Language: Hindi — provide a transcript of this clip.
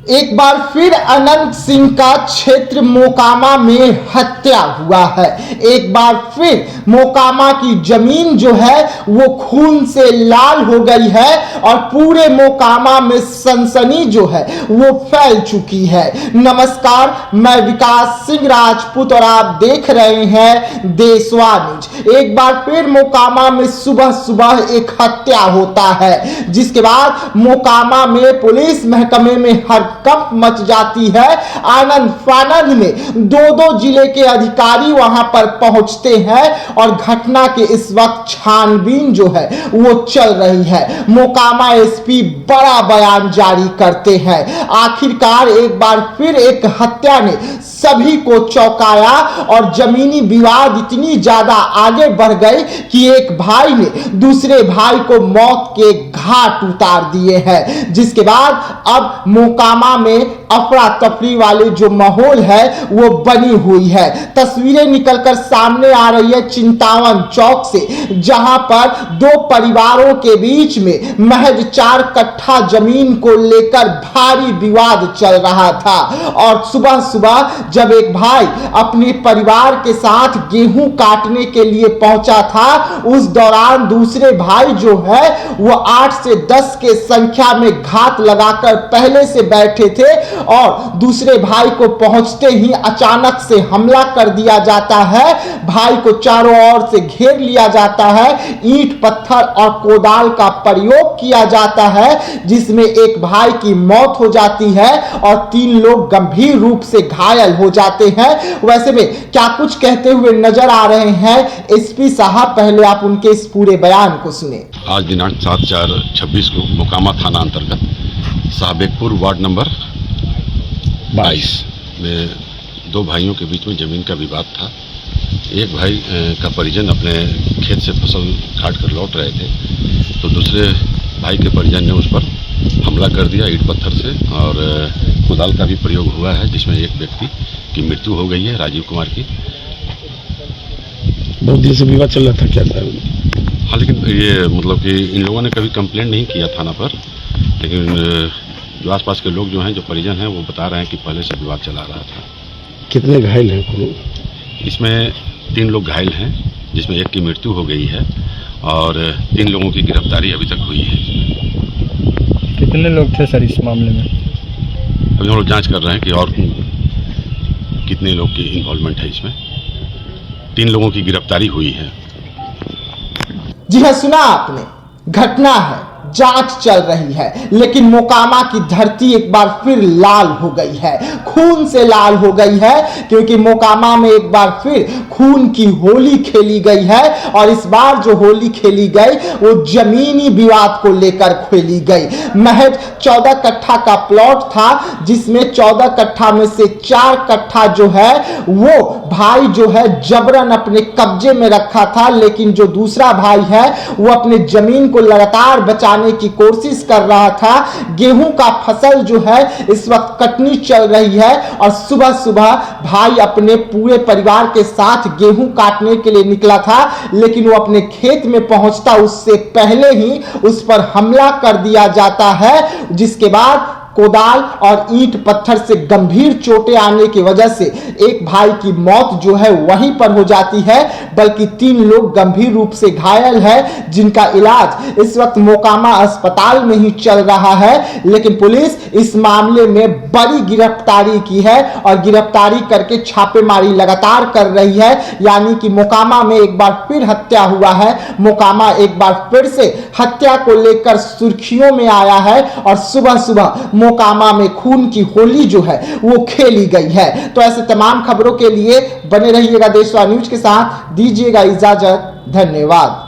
एक बार फिर अनंत सिंह का क्षेत्र मोकामा में हत्या हुआ है। एक बार फिर मोकामा की जमीन जो है वो खून से लाल हो गई है और पूरे मोकामा में सनसनी जो है वो फैल चुकी है। नमस्कार, मैं विकास सिंह राजपूत और आप देख रहे हैं देशवा न्यूज। एक बार फिर मोकामा में सुबह सुबह एक हत्या होता है, जिसके बाद मोकामा में पुलिस महकमे में हड़कंप मच जाती है। आनंद फानंद में दो जिले के अधिकारी वहां पर पहुंचते हैं और घटना के इस वक्त छानबीन जो है वो चल रही है। मोकामा एसपी बड़ा बयान जारी करते हैं। आखिरकार एक बार फिर एक हत्या ने सभी को चौंकाया और जमीनी विवाद इतनी ज्यादा आगे बढ़ गई कि एक भाई ने दूसरे भाई को मौत के घाट उतार दिए हैं, जिसके बाद अब मोकामा में अफरा तफरी वाले जो माहौल है वो बनी हुई है। तस्वीरें निकलकर सामने आ रही है चिंतावन चौक से, जहां पर दो परिवारों के बीच में महज 4 कट्ठा जमीन को लेकर भारी विवाद चल रहा था। और सुबह सुबह जब एक भाई अपने परिवार के साथ गेहूं काटने के लिए पहुंचा था, उस दौरान दूसरे भाई जो है वो 8 से 10 के संख्या में घात लगाकर पहले से बैठे थे और दूसरे भाई को पहुंचते ही अचानक से हमला कर दिया जाता है। भाई को चारों ओर से घेर लिया जाता है, ईंट पत्थर और कोदाल का प्रयोग किया जाता है, जिसमें एक भाई की मौत हो जाती है और 3 लोग गंभीर रूप से घायल हो जाते हैं। वैसे में क्या कुछ कहते हुए नजर आ रहे हैं एसपी साहब, पहले आप उनके इस पूरे बयान को सुने। आज दिनांक 7/4/26 को मोकामा थाना अंतर्गत साबेकपुर वार्ड नंबर 22 में 2 भाइयों के बीच में जमीन का विवाद था। एक भाई का परिजन अपने खेत से फसल काट कर लौट रहे थे, तो दूसरे भाई के परिजन ने उस पर हमला कर दिया ईंट पत्थर से और कुदाल का भी प्रयोग हुआ है, जिसमें एक व्यक्ति की मृत्यु हो गई है, राजीव कुमार की। बहुत दिन से विवाद चल रहा था क्या? हाँ, लेकिन ये मतलब कि इन लोगों ने कभी कंप्लेंट नहीं किया थाना पर, लेकिन जो आसपास के लोग जो हैं, जो परिजन हैं, वो बता रहे हैं कि पहले से विवाद चला रहा था। कितने घायल हैं? इसमें 3 लोग घायल हैं, जिसमें एक की मृत्यु हो गई है और 3 लोगों की गिरफ्तारी अभी तक हुई है। कितने लोग थे सर इस मामले में? अभी हम लोग जांच कर रहे हैं कि और कितने लोग की इन्वॉल्वमेंट है इसमें। 3 लोगों की गिरफ्तारी हुई है। जी हाँ, सुना आपने, घटना है, जांच चल रही है, लेकिन मोकामा की धरती एक बार फिर लाल हो गई है, खून से लाल हो गई है, क्योंकि मोकामा में एक बार फिर खून की होली खेली गई है। और इस बार जो होली खेली गई वो जमीनी विवाद को लेकर खेली गई। महज 14 कट्ठा का प्लॉट था, जिसमें 14 कट्ठा में से 4 कट्ठा जो है वो भाई जो है जबरन अपने कब्जे में रखा था, लेकिन जो दूसरा भाई है वो अपने जमीन को लगातार बचाने की कोशिश कर रहा था। गेहूं का फसल जो है इस वक्त कटनी चल रही है और सुबह सुबह भाई अपने पूरे परिवार के साथ गेहूं काटने के लिए निकला था, लेकिन वो अपने खेत में पहुंचता उससे पहले ही उस पर हमला कर दिया जाता है, जिसके बाद कोदाल और ईंट पत्थर से गंभीर चोटें आने की वजह से एक भाई की मौत जो है वहीं पर हो जाती है, बल्कि 3 लोग गंभीर रूप से घायल है, जिनका इलाज इस वक्त मोकामा अस्पताल में ही चल रहा है। लेकिन पुलिस इस मामले में बड़ी गिरफ्तारी की है और गिरफ्तारी करके छापेमारी लगातार कर रही है। यानी कि मोकामा में एक बार फिर हत्या हुआ है, मोकामा एक बार फिर से हत्या को लेकर सुर्खियों में आया है और सुबह सुबह मोकामा में खून की होली जो है वो खेली गई है। तो ऐसे तमाम खबरों के लिए बने रहिएगा देशवा न्यूज के साथ। दीजिएगा इजाजत, धन्यवाद।